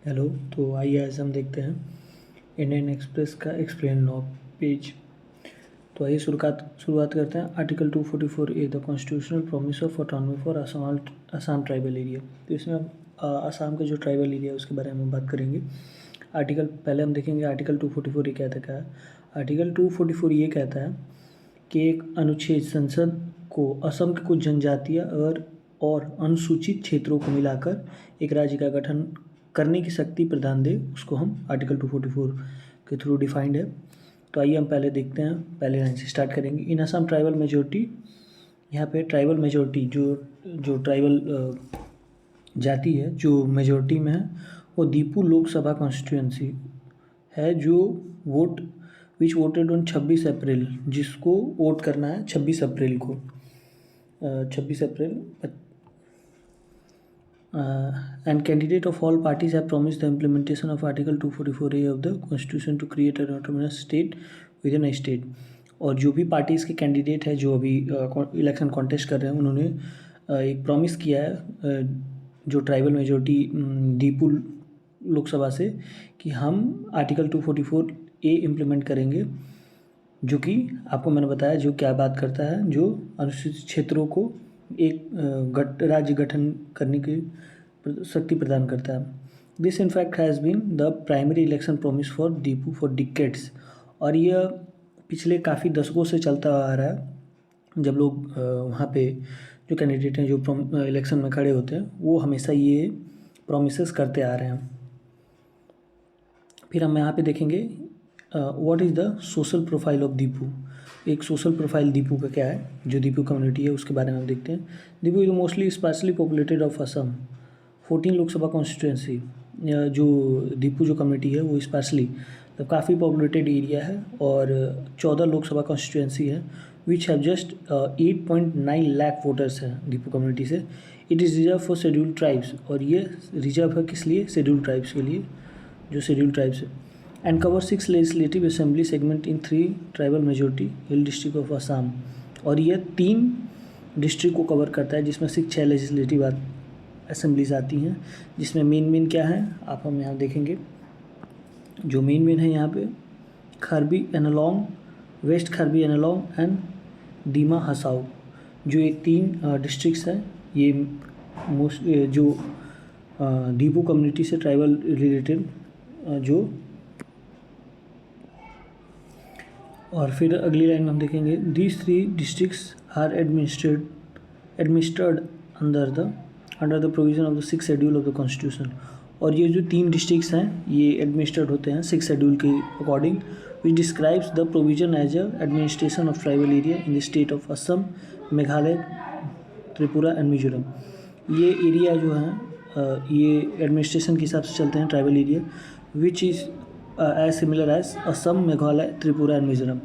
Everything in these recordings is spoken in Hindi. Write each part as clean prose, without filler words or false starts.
हेलो। तो आइए आज हम देखते हैं इंडियन एक्सप्रेस का एक्सप्लेन लॉ पेज। तो आइए शुरुआत करते हैं। Article 244A the constitutional promise of autonomy for Assam tribal area. तो इसमें हम असम का जो ट्राइबल एरिया है उसके बारे में हम बात करेंगे। पहले हम देखेंगे आर्टिकल 244 ये कहता क्या है। आर्टिकल 244 ये कहता है कि एक अनुच्छेद संसद को असम के कुछ जनजातीय और अनुसूचित क्षेत्रों को मिलाकर एक राज्य का गठन करने की शक्ति प्रदान दे, उसको हम आर्टिकल 244 के थ्रू डिफाइंड है। तो आइए हम पहले देखते हैं, पहले लाइन से स्टार्ट करेंगे। इन असम ट्राइबल मेजोरिटी, यहाँ पे ट्राइबल मेजोरिटी जो ट्राइबल जाति है जो मेजोरिटी में है वो दीपू लोकसभा कॉन्स्टिट्यूंसी है, जो वोट विच वोटेड ऑन 26 अप्रैल, जिसको वोट करना है 26 अप्रैल को। 26 अप्रैल and candidate of all parties have promised the implementation of Article 244A of the Constitution to create an autonomous state within a state। और जो भी पार्टीज़ के कैंडिडेट है जो अभी इलेक्शन कॉन्टेस्ट कर रहे हैं उन्होंने एक प्रॉमिस किया है जो ट्राइबल मेजोरिटी दीपू लोकसभा से कि हम आर्टिकल 244A इम्प्लीमेंट करेंगे, जो कि आपको मैंने बताया जो क्या बात करता है, जो अनुसूचित क्षेत्रों को एक राज्य गठन करने की शक्ति प्रदान करता है। This in fact has been the primary election promise for Dipu for decades. और यह पिछले काफ़ी दशकों से चलता आ रहा है। जब लोग वहाँ पे जो कैंडिडेट हैं जो इलेक्शन में खड़े होते हैं वो हमेशा ये प्रोमिस करते आ रहे हैं। फिर हम यहाँ पे देखेंगे what is the social profile of Deepu. एक सोशल प्रोफाइल दीपू का क्या है, जो दीपू कम्युनिटी है उसके बारे में हम देखते हैं। Deepu is mostly sparsely populated of Assam 14 Lok Sabha constituency. जो दीपू जो कम्युनिटी है वो स्पार्सली तो काफ़ी पॉपुलेटेड एरिया है और 14 लोकसभा कॉन्स्टिट्यूंसी है which have just 8.9 lakh voters हैं दीपू कम्युनिटी से। It is reserve for scheduled tribes, और ये रिजर्व है किस लिए, शेड्यूल्ड ट्राइब्स के लिए, जो शेड्यूल्ड ट्राइब्स है। And cover 6 legislative assembly segment in 3 tribal majority hill district of Assam. और यह 3 डिस्ट्रिक्ट को कवर करता है जिसमें 6 लेजिस्लेटिव असेंबलीज आती हैं, जिसमें मेन क्या है आप हम यहाँ देखेंगे। जो मेन है यहाँ पे खरबी एनालॉन्ग, वेस्ट खरबी एनालॉन्ग एंड दीमा हसाओ, जो एक 3 डिस्ट्रिक्ट्स हैं। ये जो दीपू कम्युनिटी से ट्राइबल रिलेटेड जो। और फिर अगली लाइन में हम देखेंगे these 3 districts are administered under the provision of the 6th schedule of the constitution. और ये जो 3 डिस्ट्रिक्ट्स हैं ये एडमिनिस्टर्ड होते हैं 6th शेड्यूल के according, which describes the provision as a administration of tribal area in the state of Assam, Meghalaya, Tripura and Mizoram. ये एरिया जो है ये एडमिनिस्ट्रेशन के हिसाब से चलते हैं tribal area, which is as similar as Assam, Meghalaya, Tripura and Mizoram.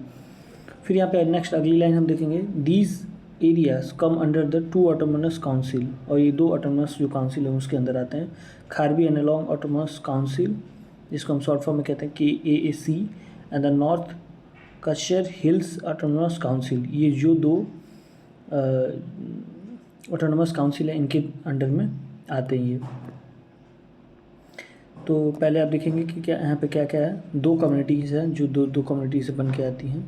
फिर यहाँ पे नेक्स्ट अगली लाइन हम देखेंगे these areas come under the 2 autonomous council. और ये 2 ऑटोनोमस जो काउंसिल है उसके अंदर आते हैं। खारबी एनालॉन्ग ऑटोनोमस काउंसिल, जिसको हम शॉर्ट फॉर्म में कहते हैं KAAC, and the north Kashmir hills autonomous council. ये जो 2 ऑटोनोमस काउंसिल है इनके अंडर में आते हैं ये। तो पहले आप देखेंगे कि क्या यहाँ पे क्या क्या है। 2 कम्युनिटीज़ हैं जो दो कम्युनिटी से बन के आती हैं।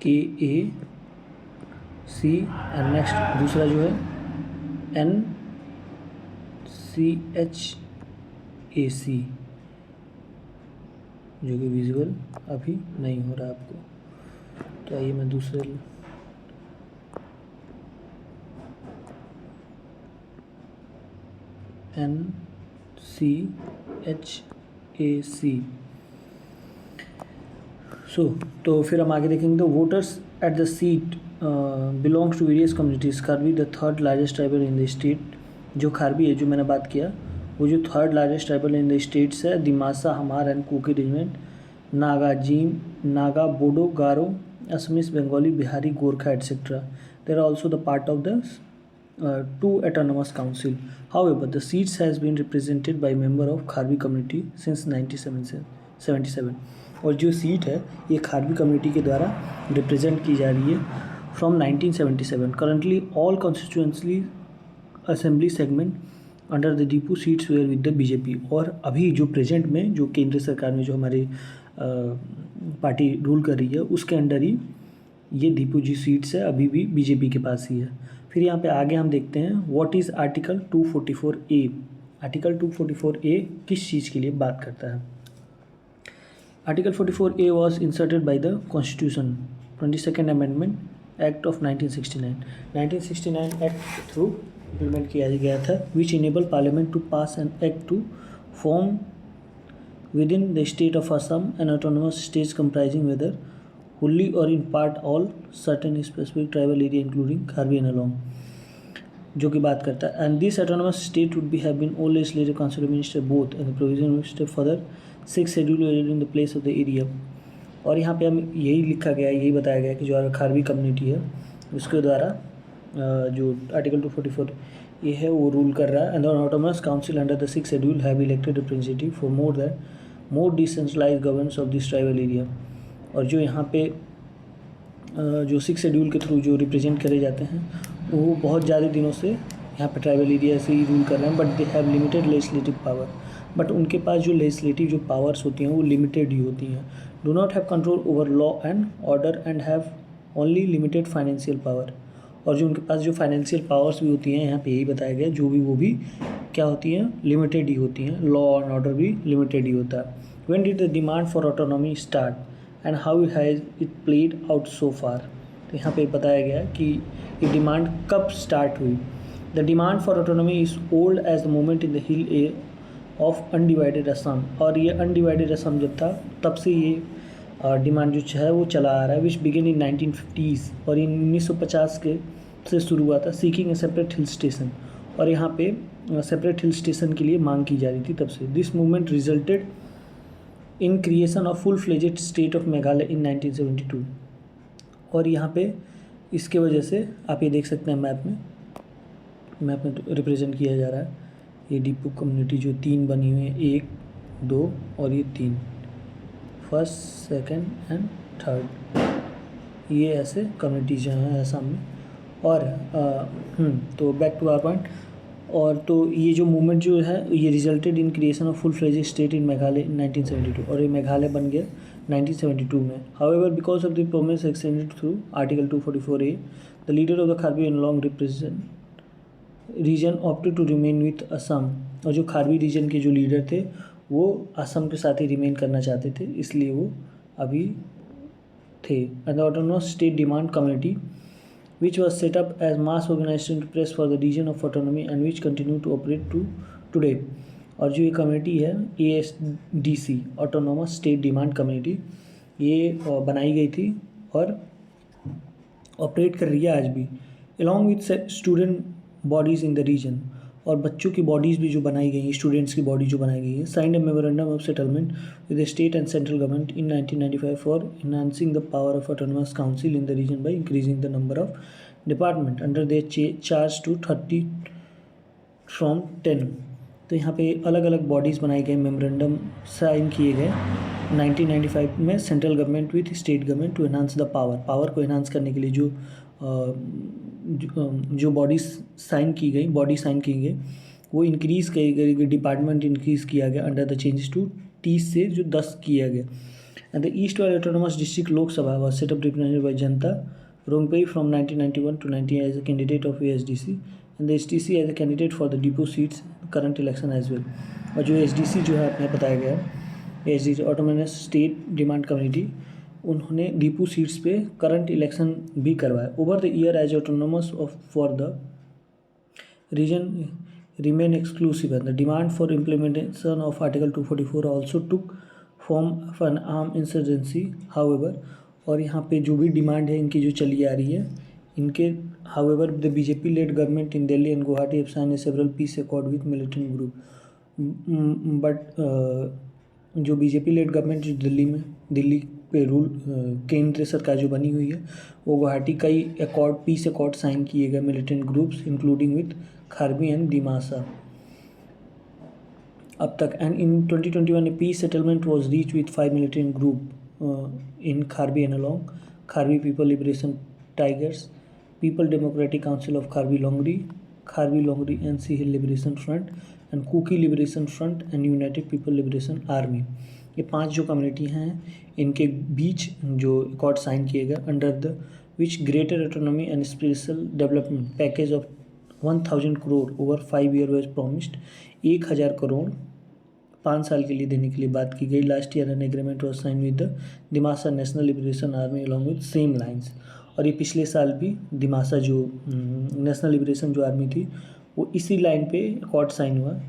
KAC एंड नेक्स्ट दूसरा जो है NCHAC, जो कि विजुअल अभी नहीं हो रहा आपको। तो आइए मैं दूसरे NCHAC। तो फिर हम आगे देखेंगे तो voters at the seat belongs to various communities. Karbi the 3rd largest tribal in the state. जो खारबी है जो मैंने बात किया वो जो 3rd largest tribal in the states है। Dimasa, Hmar and Kuki regiment, Naga, Zeme, Naga, Bodo, Garo, Assamese, Bengali, Bihari, Gorkha etcetera. There are also the part of the 2 autonomous council. However, the seats has been represented by member of Kharbi community since 1977. और जो सीट है ये खारवी कम्युनिटी के द्वारा रिप्रेजेंट की जा रही है from 1977। Currently all constituency assembly segment under the Diphu seats were with the BJP. और अभी जो प्रेजेंट में जो केंद्र सरकार में जो हमारी पार्टी रूल कर रही है उसके अंडर ही ये दीपू जी सीट्स है, अभी भी बीजेपी के पास ही है। फिर यहाँ पे आगे हम देखते हैं what is article 244A। Article 244A किस चीज़ के लिए बात करता है? Article 44A was inserted by the constitution 22nd amendment act of 1969 act के थ्रू इम्प्लीमेंट किया गया था, which enable parliament to pass an act to form within the state of Assam an autonomous state comprising whether wholly or in part all certain specific tribal area including Karbi and Along, जो की बात करता है। And this autonomous state would be have been all legislative council minister both and the provision minister further 6 schedule in the place of the area. और यहाँ पे हम यही लिखा गया है, यही बताया गया कि जो खारवी कम्युनिटी है उसके द्वारा जो आर्टिकल 244 ये है वो रूल कर रहा है। And autonomous council under the 6 schedule have elected representative for more decentralise governance of this tribal area. और जो यहाँ पे जो 6 शेड्यूल के थ्रू जो रिप्रेजेंट करे जाते हैं वो बहुत ज़्यादा दिनों से यहाँ पे ट्राइबल एरिया से ही रूल कर रहे हैं, but they have limited legislative power. But उनके पास जो लेजिस्लेटिव जो पावर्स होती हैं वो लिमिटेड ही होती हैं। Do not have control over law and order and have only limited financial power. और जो उनके पास जो फाइनेंशियल पावर्स भी होती हैं यहाँ पे यही बताया गया, जो भी वो भी क्या होती हैं, लिमिटेड ही होती हैं। लॉ एंड ऑर्डर भी लिमिटेड ही होता है। When did the demand for autonomy start and how has it played out so far. तो यहाँ पे बताया गया कि ये डिमांड कब स्टार्ट हुई। The demand for autonomy is old age the movement in the hill A of undivided Assam. और ये अनडिवाइडेड असम जब था तब से ये डिमांड जो है वो चला आ रहा है, विच बिगिन इन 1950s। और इन 1950 के से शुरू हुआ था, सीकिंग ए सेपरेट हिल स्टेशन। और यहाँ पे सेपरेट हिल स्टेशन के लिए मांग की जा रही थी तब से। This movement resulted in creation of full fledged state of Meghalaya in 1972। और यहाँ पे इसके वजह से आप ये देख सकते हैं मैप में रिप्रेजेंट किया जा रहा है ये दीपू कम्युनिटी जो 3 बनी हुई है, 1 2 और ये 3, फर्स्ट सेकंड एंड थर्ड, ये ऐसे कम्युनिटीज हैं असम में। और तो बैक टू आवर पॉइंट। और तो ये जो मूवमेंट जो है ये resulted in creation of full fledged state in Meghalaya in 1972। और ये मेघालय बन गया 1972 में। However because of the promise extended through article 244A the leader of the Karbi and long represent region opted to remain with Assam. और जो खारवी रीजन के जो लीडर थे वो असम के साथ ही रिमेन करना चाहते थे, इसलिए वो अभी थे। And the autonomous state demand community which was set up as mass organization to press for the region of autonomy and which continue to operate to today। और जो ये कम्युनिटी है ASDC autonomous state demand community, ये बनाई गई थी और ऑपरेट कर रही है आज भी, along with student bodies in the region. और बच्चों की बॉडीज़ भी जो बनाई गई हैं, स्टूडेंट्स की बॉडी जो बनाई गई है। Signed a memorandum of settlement with the state and central government in 1995 for enhancing the power of autonomous council in the region by increasing the number of department under their charge to 30 from 10। तो यहाँ पे अलग अलग बॉडीज़ बनाई गई, मेमोरेंडम साइन किए गए 1995 में central government with state government to enhance the power को एनहांस करने के लिए जो बॉडी साइन की गई वो इंक्रीज़ की गई, डिपार्टमेंट इंक्रीज़ किया गया अंडर द चेंजेस टू 30 से जो 10 किया गया। एंड द ईस्ट वाले autonomous district Lok Sabha was set up represented by Janata Rongpi from 1991 to 19 as a candidate of ASDC and the SDC as a candidate for the Diphu seats current election as well. और जो SDC जो है आपने बताया गया है SDC autonomous state demand community, उन्होंने दीपू सीट्स पे करंट इलेक्शन भी करवाया। Over the year as autonomous of for the region remain exclusive and the demand for implementation of article 244 also took form of an arm insurgency however. और यहाँ पे जो भी डिमांड है इनकी जो चली आ रही है इनके, however the BJP lead government in Delhi and Guwahati have signed several peace accord with militant group. But जो बीजेपी लेड गवर्नमेंट जो दिल्ली पे रूल केंद्र सरकार जो बनी हुई है वो गुवाहाटी कई पीस अकॉर्ड साइन किए गए militant groups including with Kharvi and Dimasa. अब तक. And in 2021 a peace settlement was reached with 5 militant group in Kharbi and along Kharbi People Liberation Tigers, People Democratic Council of Kharbi Longri NC Hill Liberation Front and Kuki Liberation Front and United People Liberation Army. ये 5 जो कम्युनिटी हैं इनके बीच जो अकॉर्ड साइन किए गए under the which greater autonomy and special development package of 1000 crore over 5 year was promised. 1000 crore 5 साल के लिए देने के लिए बात की गई. Last year an agreement was sign with the Dimasa National Liberation Army along with same lines. और ये पिछले साल भी दिमासा जो नेशनल लिबरेशन जो आर्मी थी वो इसी लाइन पे अकॉर्ड साइन हुआ.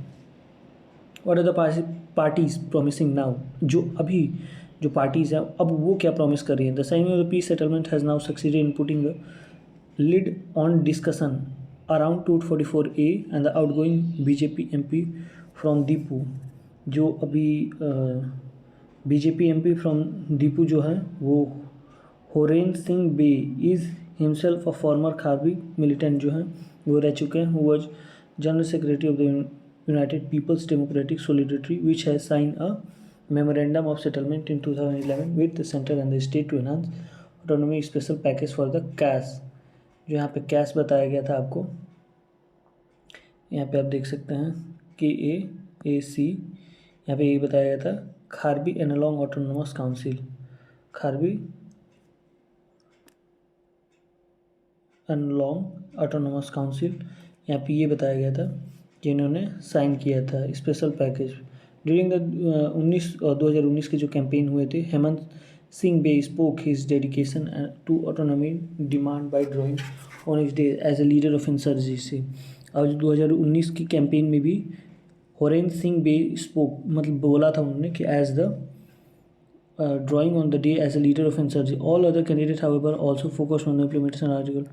What are the parties promising now, जो अभी जो पार्टीज़ हैं अब वो क्या प्रॉमिस कर रही हैं. The signing of the peace settlement has now succeeded in putting the lid on discussion around 244A and the outgoing BJP MP from Diphu. जो अभी बीजेपी MP फ्रॉम दीपू जो है वो Horen Singh Bey is himself a former Karbi militant जो हैं वो रह चुके हैं. Who was general secretary of the United People's Democratic Solidarity, which has signed a memorandum of settlement in 2011 with the center and the state to enhance autonomy special package for the CAS. जो यहाँ पे CAS बताया गया था आपको, यहाँ पे आप देख सकते हैं KAAC. यहाँ पे ये बताया गया था खारबी एनालॉन्ग ऑटोनोमस काउंसिल, खारबी एनालॉन्ग ऑटोनोमस काउंसिल. यहाँ पे ये बताया गया था कि इन्होंने साइन किया था स्पेशल पैकेज. ड्यूरिंग द 2019 के जो कैंपेन हुए थे, Hemant Singh Bey spoke his dedication to autonomy demand by drawing on his day as a leader of insurgency. और 2019 की कैंपेन में भी होरेन सिंह बे स्पोक मतलब बोला था उन्होंने कि as the drawing on the day as a leader of insurgency. All other candidate however also focused on the implementation article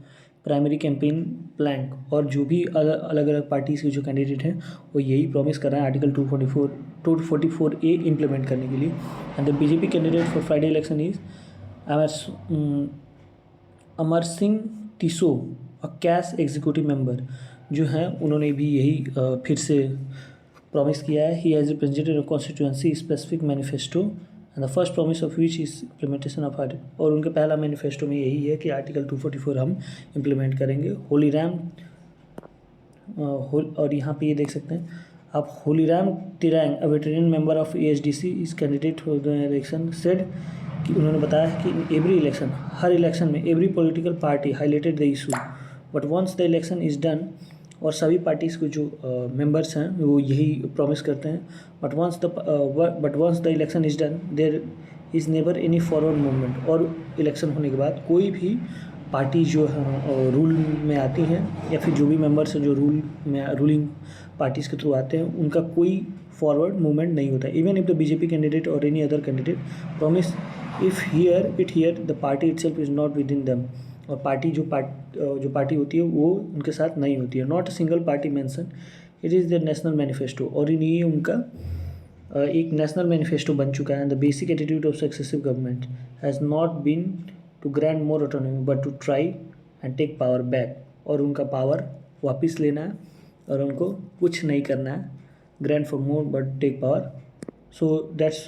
primary campaign plan. और जो भी अलग अलग पार्टीज़ के जो कैंडिडेट हैं वो यही प्रॉमिस कर रहे हैं आर्टिकल 244A इम्प्लीमेंट करने के लिए. And the BJP candidate for Friday election is Amar Singh Tisso, a KAAC executive member जो हैं उन्होंने भी यही फिर से प्रॉमिस किया है. He has represented a constituency specific manifesto and the first promise of which is implementation of article. और उनके पहला मैनिफेस्टो में यही है कि आर्टिकल 244 हम इम्प्लीमेंट करेंगे. होलीराम और यहाँ पे ये देख सकते हैं आप, Holiram Terang a veteran member of ASDC is candidate for the election said कि उन्होंने बताया कि इन एवरी इलेक्शन, हर इलेक्शन में every political party highlighted the issue but once the election is done. और सभी पार्टीज़ के जो मेंबर्स हैं वो यही प्रॉमिस करते हैं. But once the election is done there is never any forward movement. और इलेक्शन होने के बाद कोई भी पार्टी जो है रूल में आती हैं या फिर जो भी मेंबर्स हैं जो रूलिंग पार्टीज़ के थ्रू आते हैं उनका कोई फॉरवर्ड मूवमेंट नहीं होता. Even if the BJP candidate और any other candidate promise if here the party itself is not with in them. और पार्टी जो पार्टी होती है वो उनके साथ नहीं होती है. Not a single party mention, it is the national manifesto. और ये उनका एक नेशनल मैनिफेस्टो बन चुका है. And the basic attitude of successive government has not been to grant more autonomy but to try and take power back. और उनका पावर वापस लेना है और उनको कुछ नहीं करना है, grant for more but take power. So that's